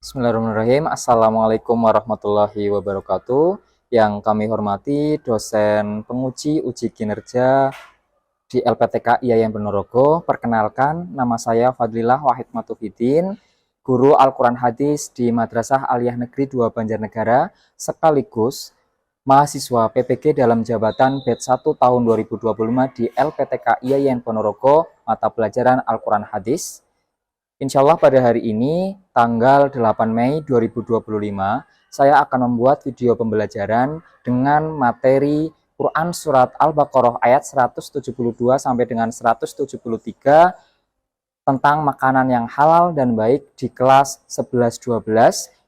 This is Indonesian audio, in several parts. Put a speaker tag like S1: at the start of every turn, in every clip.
S1: Bismillahirrahmanirrahim. Assalamualaikum warahmatullahi wabarakatuh. Yang kami hormati dosen penguji uji kinerja di LPTK IAIN Ponorogo. Perkenalkan, nama saya Fadlilah Wahid Matuhidin, guru Al-Quran Hadis di Madrasah Aliyah Negeri 2 Banjarnegara, sekaligus mahasiswa PPG dalam jabatan batch 1 tahun 2025 di LPTK IAIN Ponorogo, mata pelajaran Al-Quran Hadis. Insya Allah pada hari ini, tanggal 8 Mei 2025, saya akan membuat video pembelajaran dengan materi Quran Surat Al-Baqarah ayat 172 sampai dengan 173 tentang makanan yang halal dan baik di kelas 11-12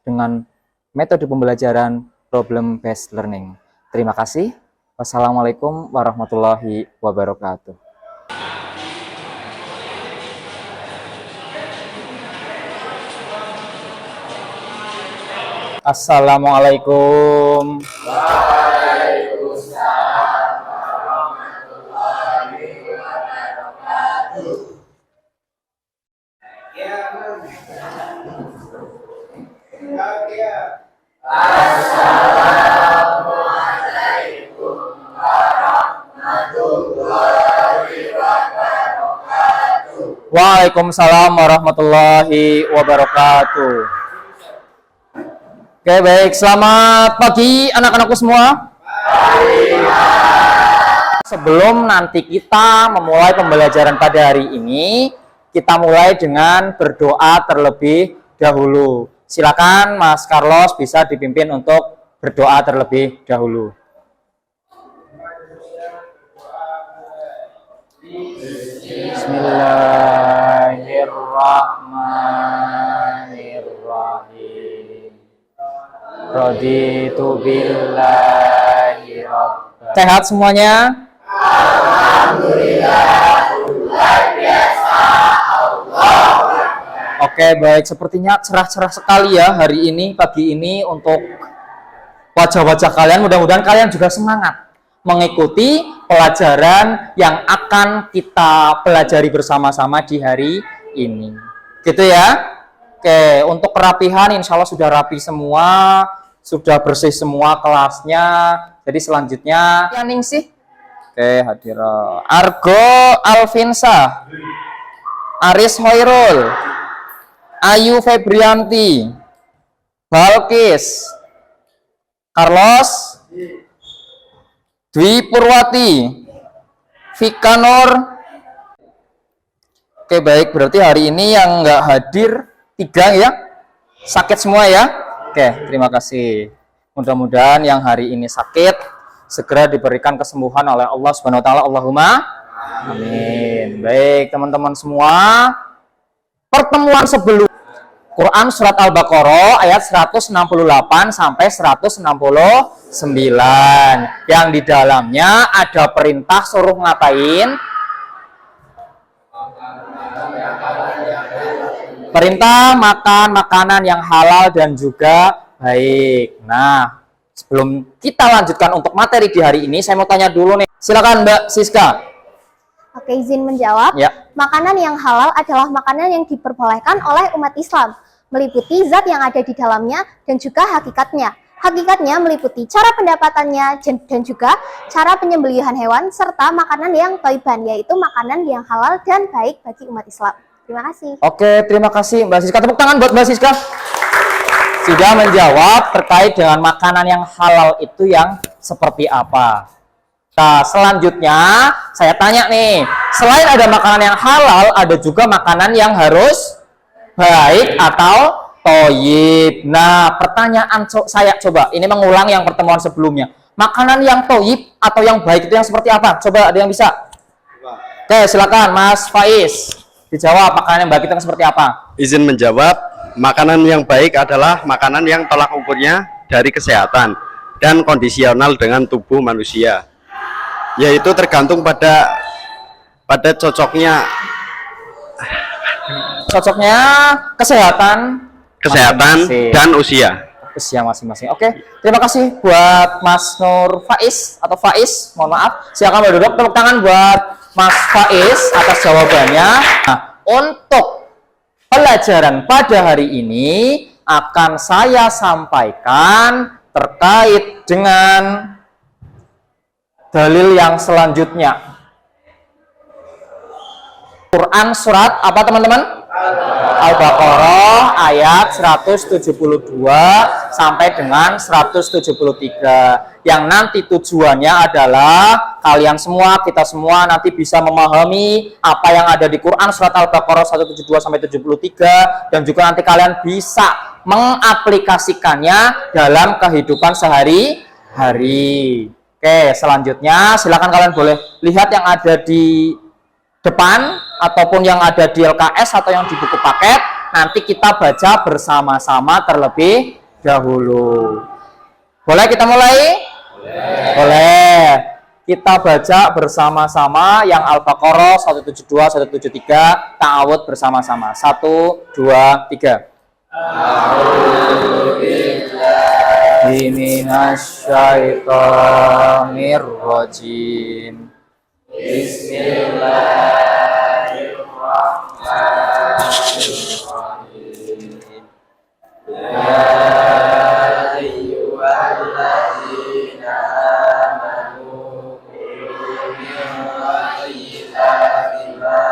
S1: dengan metode pembelajaran problem based learning. Terima kasih. Wassalamualaikum warahmatullahi wabarakatuh. Assalamualaikum.
S2: Waalaikumsalam warahmatullahi wabarakatuh. Assalamualaikum warahmatullahi wabarakatuh.
S1: Waalaikumsalam warahmatullahi wabarakatuh. Oke, baik. Selamat pagi anak-anakku semua. Sebelum nanti kita memulai pembelajaran pada hari ini, kita mulai dengan berdoa terlebih dahulu. Silakan Mas Carlos bisa dipimpin untuk berdoa terlebih dahulu. Bismillahirrahmanirrahim. Raditu billahi rabban. Sehat semuanya?
S2: Alhamdulillah, luar biasa. Allah.
S1: Oke, baik. Sepertinya cerah-cerah sekali ya hari ini, pagi ini untuk wajah-wajah kalian. Mudah-mudahan kalian juga semangat mengikuti pelajaran yang akan kita pelajari bersama-sama di hari ini. Gitu ya? Oke, untuk kerapihan insya Allah sudah rapi semua. Sudah bersih semua kelasnya. Jadi selanjutnya yang ningsih. Oke, hadir Argo Alvinsa, Aris Hoirul, Ayu Febrianti, Balkis, Carlos, Dwi Purwati, Vika Nur. Oke, baik, berarti hari ini yang nggak hadir 3 ya. Sakit semua ya. Oke, terima kasih. Mudah-mudahan yang hari ini sakit segera diberikan kesembuhan oleh Allah Subhanahu wa taala. Allahumma amin. Baik, teman-teman semua. Pertemuan sebelum Quran Surat Al-Baqarah ayat 168 sampai 169 yang di dalamnya ada perintah suruh ngapain? Perintah makan makanan yang halal dan juga baik. Nah, sebelum kita lanjutkan untuk materi di hari ini, saya mau tanya dulu nih. Silakan Mbak Siska.
S3: Oke, izin menjawab.
S1: Ya.
S3: Makanan yang halal adalah makanan yang diperbolehkan oleh umat Islam, meliputi zat yang ada di dalamnya dan juga hakikatnya. Hakikatnya meliputi cara pendapatannya dan juga cara penyembelihan hewan serta makanan yang thayyiban, yaitu makanan yang halal dan baik bagi umat Islam. Terima kasih.
S1: Oke, terima kasih Mbak Siska. Tepuk tangan buat Mbak Siska. Sudah menjawab terkait dengan makanan yang halal itu yang seperti apa. Nah, selanjutnya saya tanya nih, selain ada makanan yang halal, ada juga makanan yang harus baik atau thayyib. Nah, pertanyaan saya coba, ini mengulang yang pertemuan sebelumnya. Makanan yang thayyib atau yang baik itu yang seperti apa? Coba ada yang bisa? Oke, silakan Mas Faiz. Dijawab makanan yang baik itu yang seperti apa?
S4: Izin menjawab, makanan yang baik adalah makanan yang tolak ukurnya dari kesehatan dan kondisional dengan tubuh manusia, yaitu tergantung pada cocoknya kesehatan dan usia
S1: masing-masing. Oke, terima kasih buat Mas Nur Faiz atau Faiz, mohon maaf. Silakan berduduk, tepuk tangan buat Mas Faiz atas jawabannya. Nah, untuk pelajaran pada hari ini akan saya sampaikan terkait dengan dalil yang selanjutnya. Quran surat apa teman-teman? Al-Baqarah ayat 172 sampai dengan 173. Yang nanti tujuannya adalah kalian semua, kita semua nanti bisa memahami apa yang ada di Quran surat Al-Baqarah 172 sampai 73, dan juga nanti kalian bisa mengaplikasikannya dalam kehidupan sehari-hari. Oke, selanjutnya silakan kalian boleh lihat yang ada di depan ataupun yang ada di LKS atau yang di buku paket. Nanti kita baca bersama-sama terlebih dahulu. Boleh kita mulai? Boleh. Kita baca bersama-sama yang Al-Baqarah 172 173, ta'awudz bersama-sama. 1 2 3. A'udzubillahi minasyaitonirrajim. Bismillahirrahmanirrahim. Ya ayyuhalladzina amanu kulu min thayyibati ma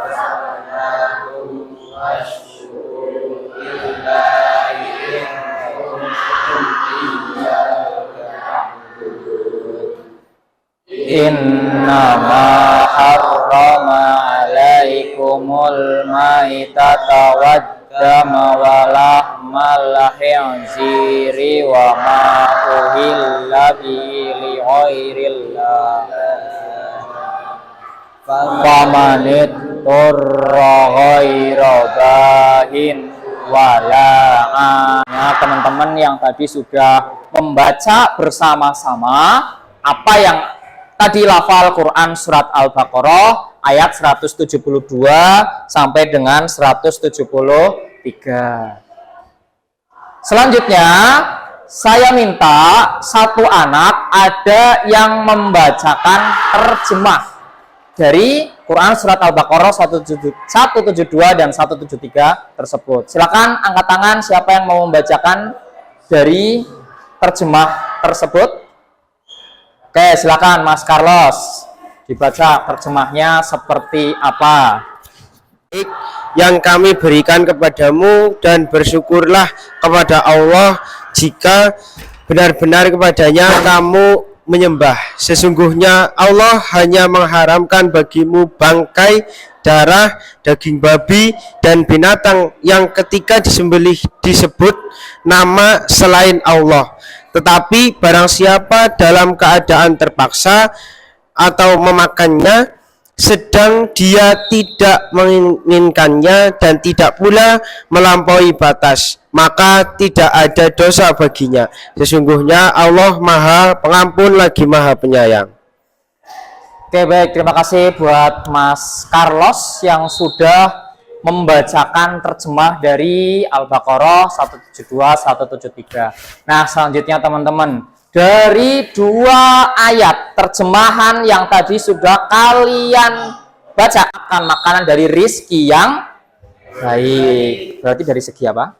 S1: razaqnakum washkuru lillahi in kuntum iyyahu ta'budun. Innama harrama alaikumul maitata waddama wa lahmal khinziri wa ma uhilla bihi li ghairillah famanit turra ghaira bahin wala. Nah, teman-teman yang tadi sudah membaca bersama-sama apa yang tadi lafal Quran surat Al-Baqarah ayat 172 sampai dengan 173. Selanjutnya saya minta satu anak ada yang membacakan terjemah dari Quran surat Al-Baqarah 172 dan 173 tersebut. Silakan angkat tangan siapa yang mau membacakan dari terjemah tersebut. Oke, silakan Mas Carlos, dibaca terjemahnya seperti apa.
S5: Yang kami berikan kepadamu, dan bersyukurlah kepada Allah jika benar-benar kepadanya kamu menyembah. Sesungguhnya Allah hanya mengharamkan bagimu bangkai, darah, daging babi, dan binatang yang ketika disembelih disebut nama selain Allah. Tetapi barang siapa dalam keadaan terpaksa atau memakannya sedang dia tidak menginginkannya dan tidak pula melampaui batas, maka tidak ada dosa baginya. Sesungguhnya Allah Maha Pengampun lagi Maha Penyayang.
S1: Oke, baik, terima kasih buat Mas Carlos yang sudah membacakan terjemah dari Al-Baqarah 172 173. Nah, selanjutnya teman-teman, dari dua ayat terjemahan yang tadi sudah kalian baca, akan makanan dari rizki yang baik. Berarti dari segi apa?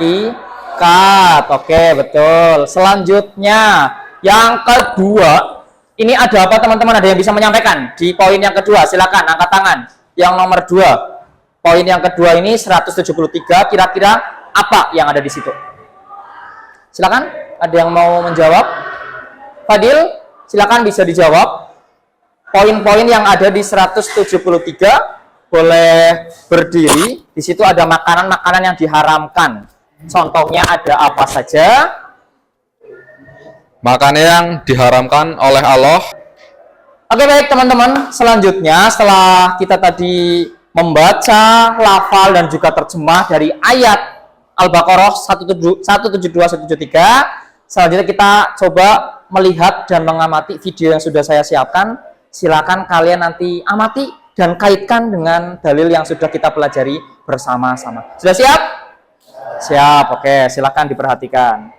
S1: Hakikat. Oke, betul. Selanjutnya yang kedua, ini ada apa teman-teman? Ada yang bisa menyampaikan di poin yang kedua? Silakan angkat tangan. Yang nomor 2, poin yang kedua ini 173, kira-kira apa yang ada di situ? Silakan, ada yang mau menjawab? Fadil, silakan bisa dijawab. Poin-poin yang ada di 173, boleh berdiri. Di situ ada makanan-makanan yang diharamkan. Contohnya ada apa saja?
S6: Makanan yang diharamkan oleh Allah.
S1: Oke, baik teman-teman, selanjutnya setelah kita tadi membaca lafal dan juga terjemah dari ayat Al-Baqarah 172 173, selanjutnya kita coba melihat dan mengamati video yang sudah saya siapkan. Silakan kalian nanti amati dan kaitkan dengan dalil yang sudah kita pelajari bersama-sama. Sudah siap? Siap, oke, silakan diperhatikan.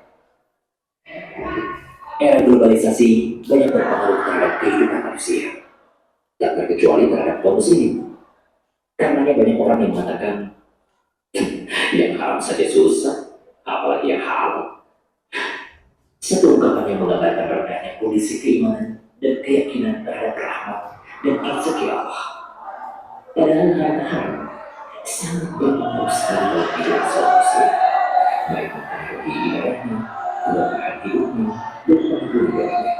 S7: Era globalisasi banyak berpengaruh terhadap kehidupan manusia, tak terkecuali terhadap kaum muslim. Karenanya banyak orang yang mengatakan, Yang haram saja susah, apalagi yang halal. Satu ungkapan yang menggambarkan rendahnya kondisi keimanan dan keyakinan terhadap rahmat dan rezeki Allah. Padahal harta haram sangat berpengaruh sekali dalam hidup seorang muslim, baik mempengaruhi ibadahnya, keberkahan hidupnya, dan kebahagiaannya.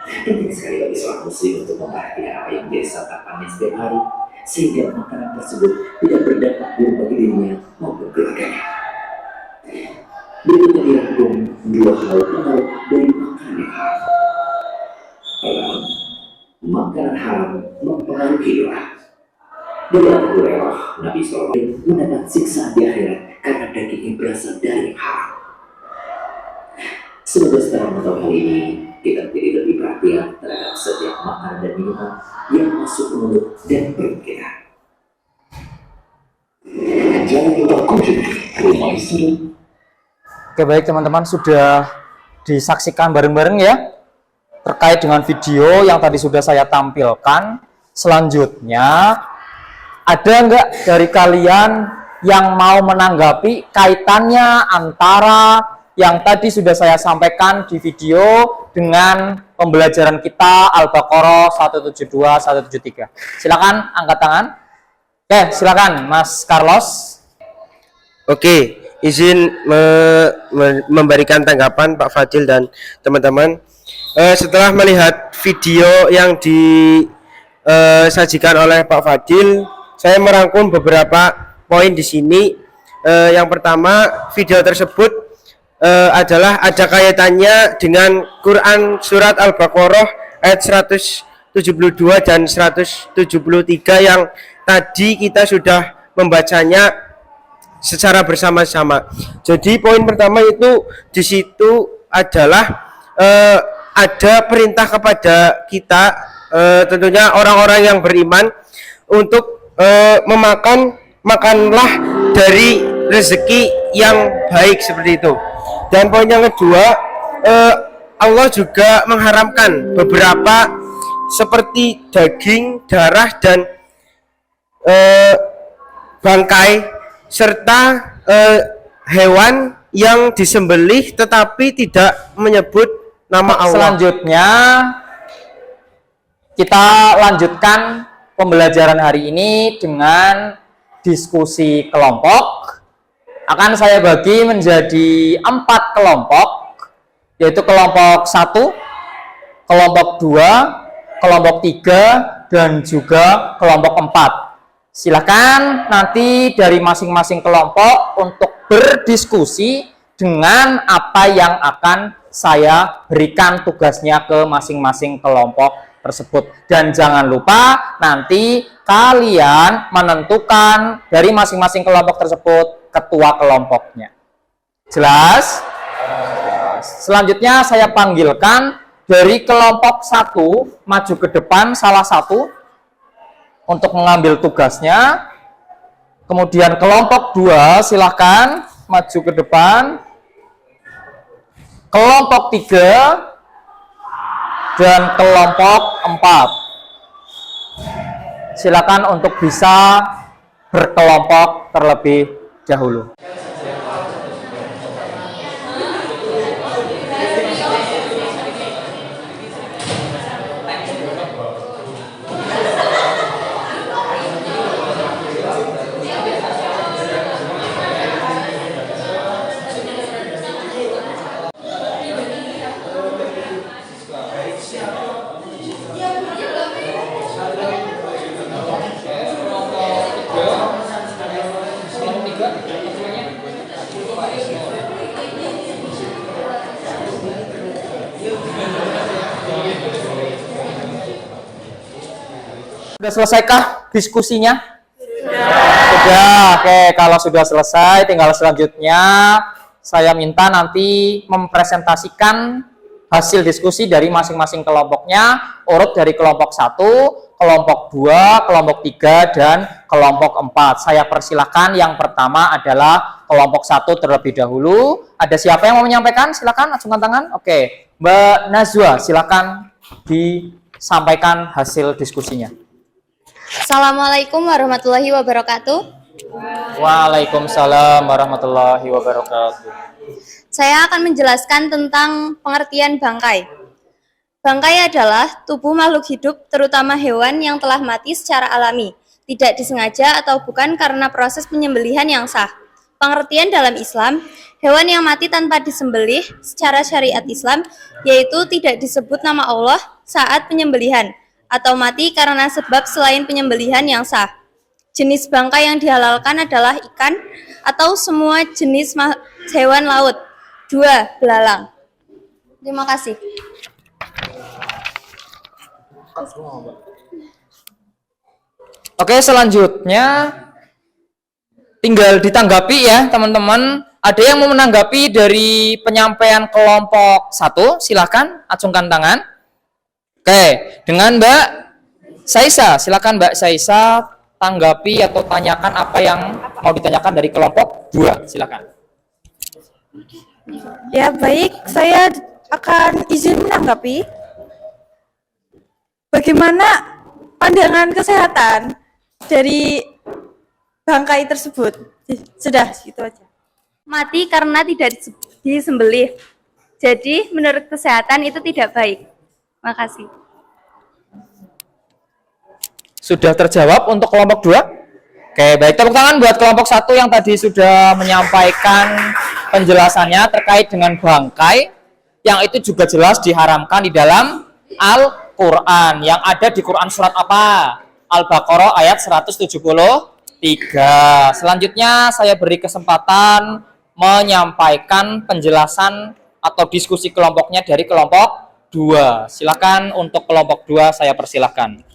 S7: Penting sekali bagi seorang muslim untuk memperhatikan apa yang dia santapkannya setiap hari, sehingga makanan tersebut tidak berdampak buruk bagi dirinya maupun keluarganya. Berikutnya dirangkum dua hal pengaruh dari makanan yang haram. Pertama, makanan haram mempengaruhi doa. Dari Abu Hurairah, Nabi SAW mendapat siksaan di akhirat karena dagingnya berasal dari yang haram. Semoga setelah mengetahui hal ini, kita menjadi lebih perhatian terhadap setiap makanan dan minuman yang masuk ke mulut dan perut kita. Jangan lupa kunjungi Rumah Istri.
S1: Oke, baik teman-teman, sudah disaksikan bareng-bareng ya terkait dengan video yang tadi sudah saya tampilkan. Selanjutnya, ada nggak dari kalian yang mau menanggapi kaitannya antara yang tadi sudah saya sampaikan di video dengan pembelajaran kita Al-Baqarah 172 173? Silakan angkat tangan. Oke, silakan Mas Carlos.
S5: Oke, izin memberikan tanggapan Pak Fadil dan teman-teman. Setelah melihat video yang disajikan oleh Pak Fadil, saya merangkum beberapa poin di sini. Yang pertama, video tersebut adalah ada kaitannya dengan Quran surat Al-Baqarah ayat 172 dan 173 yang tadi kita sudah membacanya secara bersama-sama. Jadi poin pertama itu di situ adalah ada perintah kepada kita, tentunya orang-orang yang beriman, untuk makanlah dari rezeki yang baik seperti itu. Dan poin yang kedua, Allah juga mengharamkan beberapa seperti daging, darah, dan bangkai serta hewan yang disembelih tetapi tidak menyebut nama Allah.
S1: Selanjutnya kita lanjutkan pembelajaran hari ini dengan diskusi kelompok. Akan saya bagi menjadi 4 kelompok, yaitu kelompok 1, kelompok 2, kelompok 3, dan juga kelompok 4. Silakan nanti dari masing-masing kelompok untuk berdiskusi dengan apa yang akan saya berikan tugasnya ke masing-masing kelompok tersebut. Dan jangan lupa nanti kalian menentukan dari masing-masing kelompok tersebut ketua kelompoknya. Jelas? Selanjutnya saya panggilkan dari kelompok 1 maju ke depan salah satu untuk mengambil tugasnya. Kemudian kelompok 2 silahkan maju ke depan. Kelompok 3 dan kelompok 4. Silakan untuk bisa berkelompok terlebih dahulu. Sudah selesaikah diskusinya? Sudah. Oke, kalau sudah selesai, tinggal selanjutnya saya minta nanti mempresentasikan hasil diskusi dari masing-masing kelompoknya, urut dari kelompok 1, kelompok 2, kelompok 3, dan kelompok 4. Saya persilahkan yang pertama adalah kelompok 1 terlebih dahulu. Ada siapa yang mau menyampaikan? Silakan acungkan tangan. Oke, Mbak Nazwa, silakan disampaikan hasil diskusinya.
S8: Assalamualaikum warahmatullahi wabarakatuh.
S1: Waalaikumsalam warahmatullahi wabarakatuh.
S8: Saya akan menjelaskan tentang pengertian bangkai. Bangkai adalah tubuh makhluk hidup, terutama hewan yang telah mati secara alami, tidak disengaja atau bukan karena proses penyembelihan yang sah. Pengertian dalam Islam, hewan yang mati tanpa disembelih secara syariat Islam, yaitu tidak disebut nama Allah saat penyembelihan, atau mati karena sebab selain penyembelihan yang sah. Jenis bangkai yang dihalalkan adalah ikan atau semua jenis hewan laut. 2. Belalang. Terima kasih.
S1: Oke, selanjutnya tinggal ditanggapi ya teman-teman. Ada yang mau menanggapi dari penyampaian kelompok 1? Silahkan acungkan tangan. Oke, dengan Mbak Saisa, silakan Mbak Saisa tanggapi atau tanyakan apa yang mau ditanyakan dari kelompok 2. Silakan.
S9: Ya baik, saya akan izin menanggapi. Bagaimana pandangan kesehatan dari bangkai tersebut? Sudah, gitu aja.
S8: Mati karena tidak disembelih. Jadi menurut kesehatan itu tidak baik. Makasih.
S1: Sudah terjawab untuk kelompok 2? Oke, baik. Tepuk tangan buat kelompok 1 yang tadi sudah menyampaikan penjelasannya terkait dengan bangkai, yang itu juga jelas diharamkan di dalam Al-Quran. Yang ada di Quran surat apa? Al-Baqarah ayat 173. Selanjutnya saya beri kesempatan menyampaikan penjelasan atau diskusi kelompoknya dari kelompok 2. Silakan untuk kelompok 2 saya persilahkan.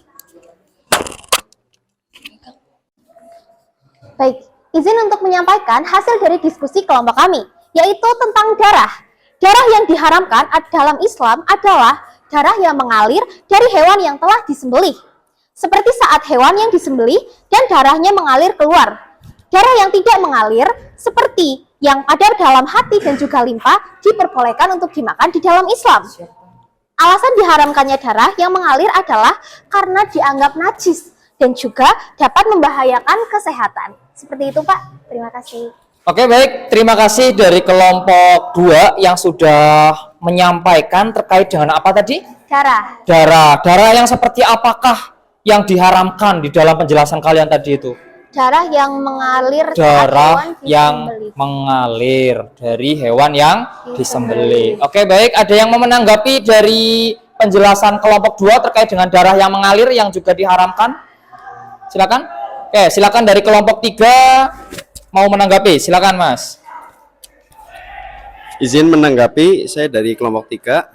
S3: Baik, izin untuk menyampaikan hasil dari diskusi kelompok kami, yaitu tentang darah. Darah yang diharamkan dalam Islam adalah darah yang mengalir dari hewan yang telah disembelih. Seperti saat hewan yang disembelih dan darahnya mengalir keluar. Darah yang tidak mengalir, seperti yang ada dalam hati dan juga limpa, diperbolehkan untuk dimakan di dalam Islam. Alasan diharamkannya darah yang mengalir adalah karena dianggap najis dan juga dapat membahayakan kesehatan. Seperti itu, Pak. Terima kasih.
S1: Oke, baik. Terima kasih dari kelompok 2 yang sudah menyampaikan terkait dengan apa tadi?
S3: Darah.
S1: Darah yang seperti apakah yang diharamkan di dalam penjelasan kalian tadi itu?
S3: Darah yang mengalir saat
S1: Darah
S3: hewan
S1: yang
S3: disembelih.
S1: mengalir dari hewan yang disembelih. Oke, baik. Ada yang mau menanggapi dari penjelasan kelompok 2 terkait dengan darah yang mengalir yang juga diharamkan? Silakan. Oke, silakan dari kelompok 3 mau menanggapi. Silakan, Mas.
S4: Izin menanggapi, saya dari kelompok 3.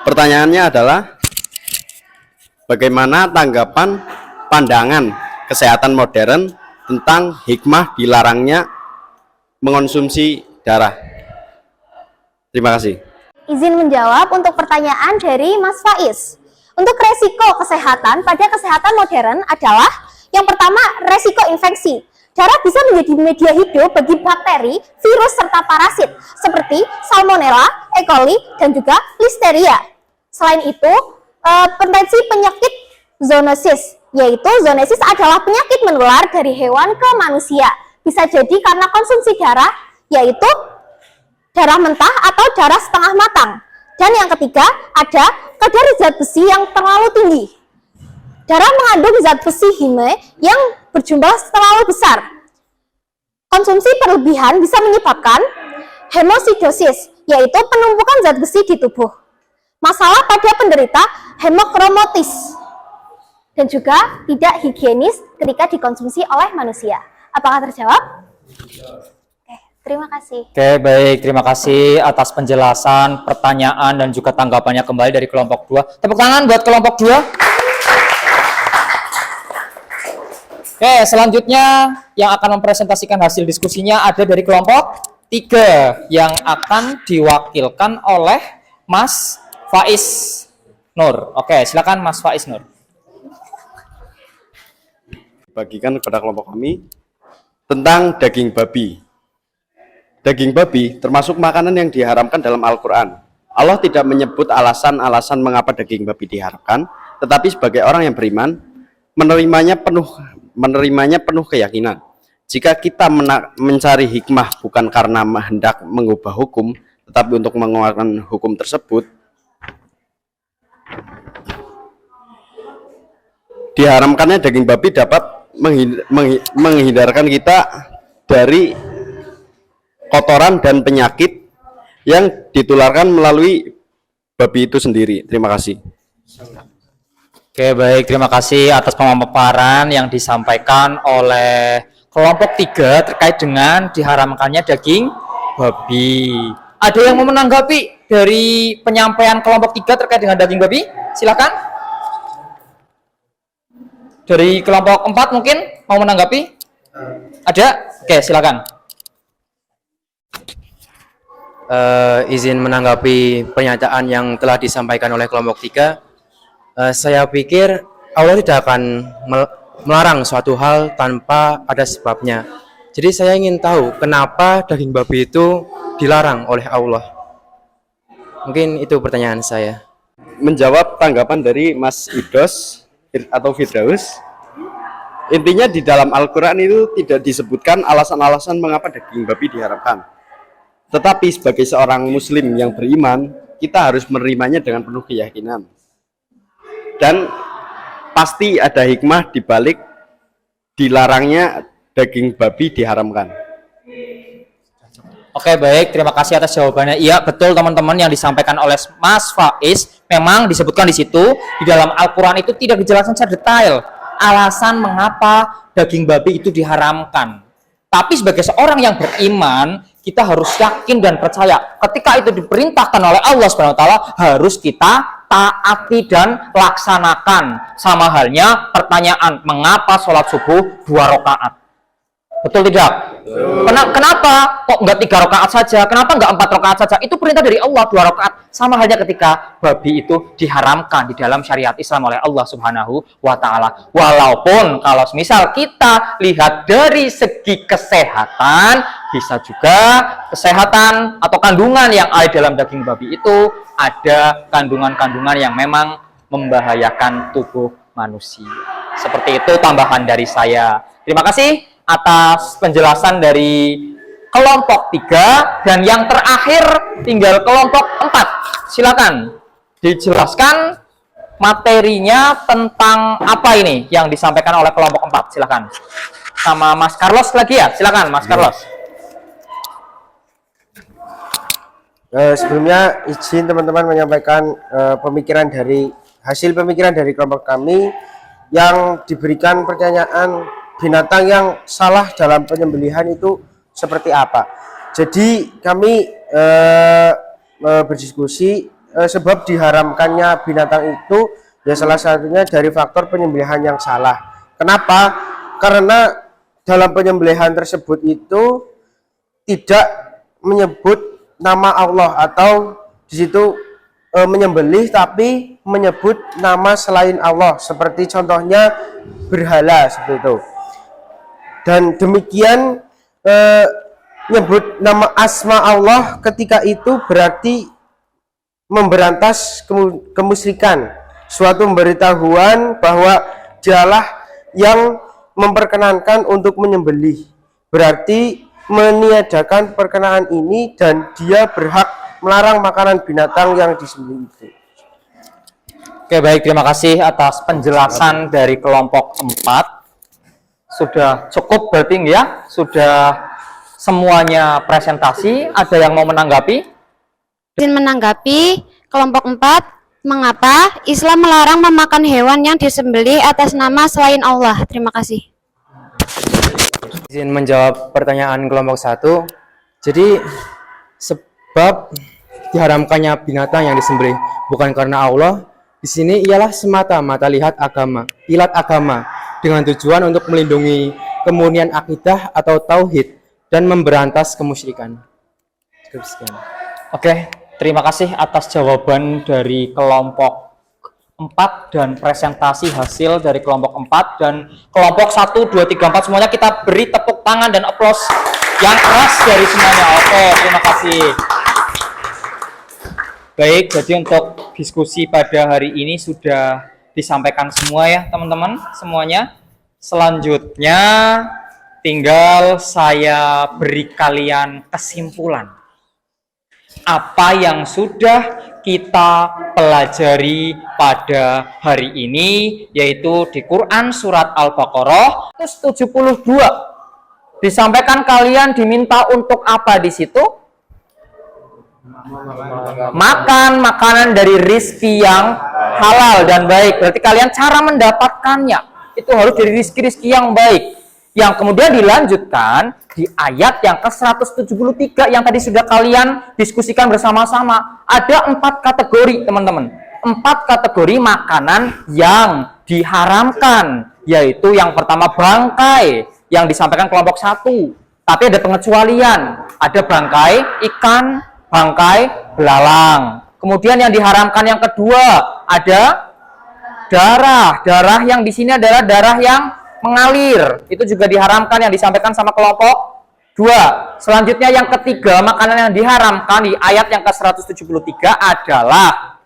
S4: Pertanyaannya adalah bagaimana tanggapan pandangan kesehatan modern tentang hikmah dilarangnya mengonsumsi darah. Terima kasih.
S3: Izin menjawab untuk pertanyaan dari Mas Faiz. Untuk resiko kesehatan pada kesehatan modern adalah yang pertama, resiko infeksi. Darah bisa menjadi media hidup bagi bakteri, virus, serta parasit seperti Salmonella, E. coli, dan juga Listeria. Selain itu, potensi penyakit zoonosis, yaitu zoonosis adalah penyakit menular dari hewan ke manusia. Bisa jadi karena konsumsi darah, yaitu darah mentah atau darah setengah matang. Dan yang ketiga, ada kadar zat besi yang terlalu tinggi. Darah mengandung zat besi heme yang berjumlah terlalu besar. Konsumsi berlebihan bisa menyebabkan hemosidosis, yaitu penumpukan zat besi di tubuh. Masalah pada penderita hemokromotis, dan juga tidak higienis ketika dikonsumsi oleh manusia. Apakah terjawab? Oke, terima kasih.
S1: Oke, baik. Terima kasih atas penjelasan, pertanyaan, dan juga tanggapannya kembali dari kelompok 2. Tepuk tangan buat kelompok 2. Oke, selanjutnya yang akan mempresentasikan hasil diskusinya ada dari kelompok 3 yang akan diwakilkan oleh Mas Faiz Nur. Oke, silakan Mas Faiz Nur.
S4: Bagikan kepada kelompok kami tentang daging babi. Daging babi termasuk makanan yang diharamkan dalam Al-Quran. Allah tidak menyebut alasan-alasan mengapa daging babi diharamkan, tetapi sebagai orang yang beriman, menerimanya penuh menerimanya penuh keyakinan. Jika kita mencari hikmah bukan karena hendak mengubah hukum, tetapi untuk mengeluarkan hukum tersebut, diharamkannya daging babi dapat menghindarkan kita dari kotoran dan penyakit yang ditularkan melalui babi itu sendiri. Terima kasih.
S1: Oke, baik. Terima kasih atas pemaparan yang disampaikan oleh kelompok 3 terkait dengan diharamkannya daging babi. Ada yang mau menanggapi dari penyampaian kelompok 3 terkait dengan daging babi? Silakan. Dari kelompok 4 mungkin mau menanggapi? Ada? Oke, silakan.
S5: Izin menanggapi pernyataan yang telah disampaikan oleh kelompok 3. Saya pikir Allah tidak akan melarang suatu hal tanpa ada sebabnya. Jadi saya ingin tahu kenapa daging babi itu dilarang oleh Allah. Mungkin itu pertanyaan saya.
S4: Menjawab tanggapan dari Mas Idos atau Firdaus, intinya di dalam Al-Quran itu tidak disebutkan alasan-alasan mengapa daging babi diharamkan. Tetapi sebagai seorang muslim yang beriman, kita harus menerimanya dengan penuh keyakinan. Dan pasti ada hikmah di balik dilarangnya daging babi diharamkan.
S1: Oke, baik. Terima kasih atas jawabannya. Iya, betul teman-teman yang disampaikan oleh Mas Faiz. Memang disebutkan di situ, di dalam Al-Quran itu tidak dijelaskan secara detail alasan mengapa daging babi itu diharamkan. Tapi sebagai seorang yang beriman, kita harus yakin dan percaya ketika itu diperintahkan oleh Allah SWT harus kita taati dan laksanakan. Sama halnya pertanyaan, mengapa sholat subuh 2 rakaat? Betul tidak? Kenapa kok enggak 3 rakaat saja? Kenapa enggak 4 rakaat saja? Itu perintah dari Allah 2 rakaat. Sama halnya ketika babi itu diharamkan di dalam syariat Islam oleh Allah Subhanahu wa Ta'ala. Walaupun kalau misal kita lihat dari segi kesehatan, bisa juga kesehatan atau kandungan yang ada dalam daging babi itu ada kandungan-kandungan yang memang membahayakan tubuh manusia. Seperti itu tambahan dari saya. Terima kasih atas penjelasan dari kelompok 3 dan yang terakhir tinggal kelompok 4. Silakan dijelaskan materinya tentang apa ini yang disampaikan oleh kelompok 4. Silakan. Sama Mas Carlos lagi ya. Silakan Mas Carlos.
S5: Sebelumnya izin teman-teman menyampaikan hasil pemikiran dari kelompok kami yang diberikan pertanyaan binatang yang salah dalam penyembelihan itu seperti apa. Jadi kami berdiskusi sebab diharamkannya binatang itu ya salah satunya dari faktor penyembelihan yang salah. Kenapa? Karena dalam penyembelihan tersebut itu tidak menyebut nama Allah atau di situ menyembelih tapi menyebut nama selain Allah, seperti contohnya berhala seperti itu. Dan demikian menyebut nama asma Allah ketika itu berarti memberantas kemusyrikan, suatu pemberitahuan bahwa dialah yang memperkenankan untuk menyembelih, berarti meniadakan perkenaan ini dan dia berhak melarang makanan binatang yang disembelih itu.
S1: Oke, baik, terima kasih atas penjelasan dari kelompok 4. Sudah cukup berarti ya? Sudah semuanya presentasi. Ada yang mau menanggapi?
S10: Izin menanggapi kelompok 4, mengapa Islam melarang memakan hewan yang disembelih atas nama selain Allah? Terima kasih.
S5: Izin menjawab pertanyaan kelompok 1. Jadi sebab diharamkannya binatang yang disembelih bukan karena Allah, di sini ialah semata-mata ilat agama dengan tujuan untuk melindungi kemurnian akidah atau tauhid dan memberantas kemusyrikan.
S1: Oke, terima kasih atas jawaban dari kelompok 4 dan presentasi hasil dari kelompok 4 dan kelompok 1, 2, 3, 4 semuanya kita beri tepuk tangan dan aplaus yang keras dari semuanya. Oke, terima kasih. Baik, jadi untuk diskusi pada hari ini sudah disampaikan semua ya teman-teman semuanya. Selanjutnya tinggal saya beri kalian kesimpulan apa yang sudah kita pelajari pada hari ini, yaitu di Quran surat Al-Baqarah 172. Disampaikan kalian diminta untuk apa di situ? Makan makanan dari rizki yang halal dan baik. Berarti kalian cara mendapatkannya itu harus dari rizki-rizki yang baik. Yang kemudian dilanjutkan di ayat yang ke-173 yang tadi sudah kalian diskusikan bersama-sama. Ada 4 kategori, teman-teman. 4 kategori makanan yang diharamkan, yaitu yang pertama bangkai yang disampaikan kelompok 1. Tapi ada pengecualian. Ada bangkai ikan, bangkai belalang. Kemudian yang diharamkan yang kedua ada darah. Darah yang di sini adalah darah yang mengalir. Itu juga diharamkan yang disampaikan sama kelompok 2. Selanjutnya yang ketiga, makanan yang diharamkan di ayat yang ke-173 adalah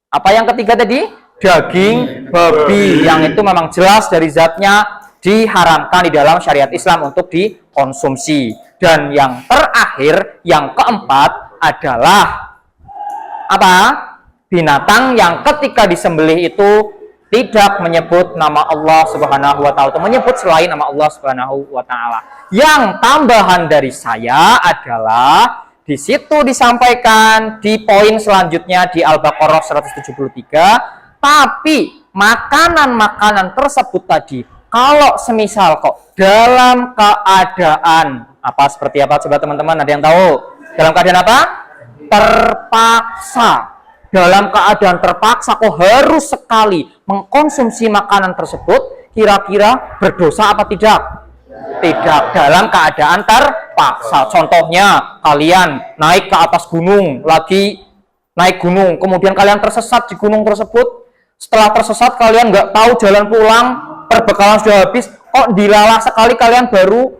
S1: apa yang ketiga tadi? Daging babi, yang itu memang jelas dari zatnya diharamkan di dalam syariat Islam untuk dikonsumsi. Dan yang terakhir, yang keempat adalah apa? Binatang yang ketika disembelih itu tidak menyebut nama Allah Subhanahu wa taala, atau menyebut selain nama Allah Subhanahu wa taala. Yang tambahan dari saya adalah di situ disampaikan di poin selanjutnya di Al-Baqarah 173, tapi makanan-makanan tersebut tadi kalau semisal kok dalam keadaan apa, seperti apa coba teman-teman, ada yang tahu? Dalam keadaan apa? Terpaksa. Dalam keadaan terpaksa kok harus sekali mengkonsumsi makanan tersebut, kira-kira berdosa apa tidak? Tidak. Dalam keadaan terpaksa. Contohnya kalian naik ke atas gunung, lagi naik gunung, kemudian kalian tersesat di gunung tersebut. Setelah tersesat kalian nggak tahu jalan pulang, perbekalan sudah habis, kok dilalah sekali kalian baru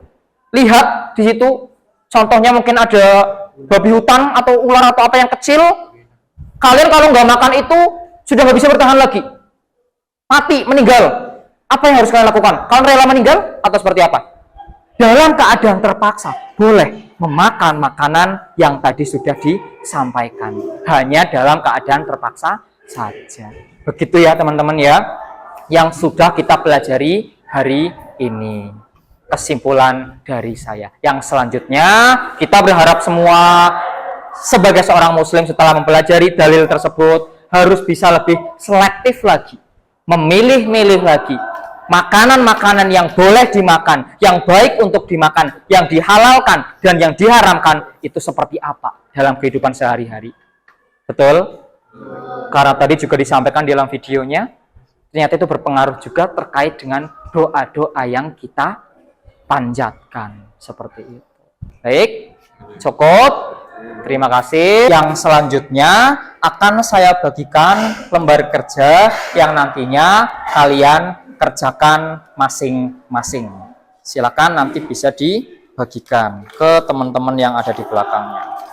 S1: lihat di situ. Contohnya mungkin ada babi hutan atau ular atau apa yang kecil. Kalian kalau nggak makan itu sudah nggak bisa bertahan lagi, mati, meninggal. Apa yang harus kalian lakukan? Kalian rela meninggal atau seperti apa? Dalam keadaan terpaksa boleh memakan makanan yang tadi sudah disampaikan, hanya dalam keadaan terpaksa saja. Begitu ya teman-teman ya, yang sudah kita pelajari hari ini. Kesimpulan dari saya. Yang selanjutnya kita berharap semua sebagai seorang muslim setelah mempelajari dalil tersebut harus bisa lebih selektif lagi, memilih-milih lagi makanan-makanan yang boleh dimakan, yang baik untuk dimakan, yang dihalalkan dan yang diharamkan itu seperti apa dalam kehidupan sehari-hari. Betul? Karena tadi juga disampaikan di dalam videonya, ternyata itu berpengaruh juga terkait dengan doa-doa yang kita panjatkan seperti itu. Baik, cukup. Terima kasih. Yang selanjutnya akan saya bagikan lembar kerja yang nantinya kalian kerjakan masing-masing. Silakan nanti bisa dibagikan ke teman-teman yang ada di belakangnya.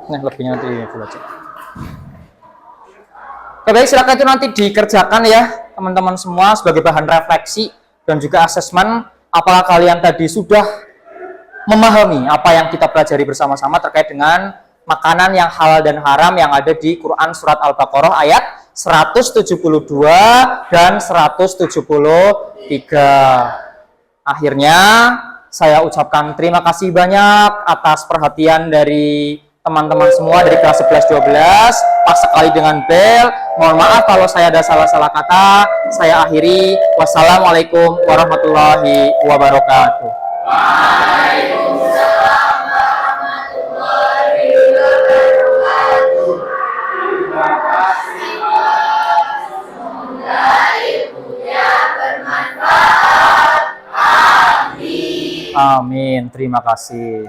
S1: Nah, lebihnya nanti full aja. Oke, baik, silakan itu nanti dikerjakan ya teman-teman semua sebagai bahan refleksi dan juga asesmen apakah kalian tadi sudah memahami apa yang kita pelajari bersama-sama terkait dengan makanan yang halal dan haram yang ada di Quran surat Al-Baqarah ayat 172 dan 173. Akhirnya saya ucapkan terima kasih banyak atas perhatian dari teman-teman semua dari kelas 11-12, pas sekali dengan bel. Mohon maaf kalau saya ada salah-salah kata. Saya akhiri. Wassalamualaikum warahmatullahi wabarakatuh.
S2: Waalaikumsalam warahmatullahi wabarakatuh. Terima kasih Pak. Semoga ilmunya bermanfaat. Amin.
S1: Amin. Terima kasih.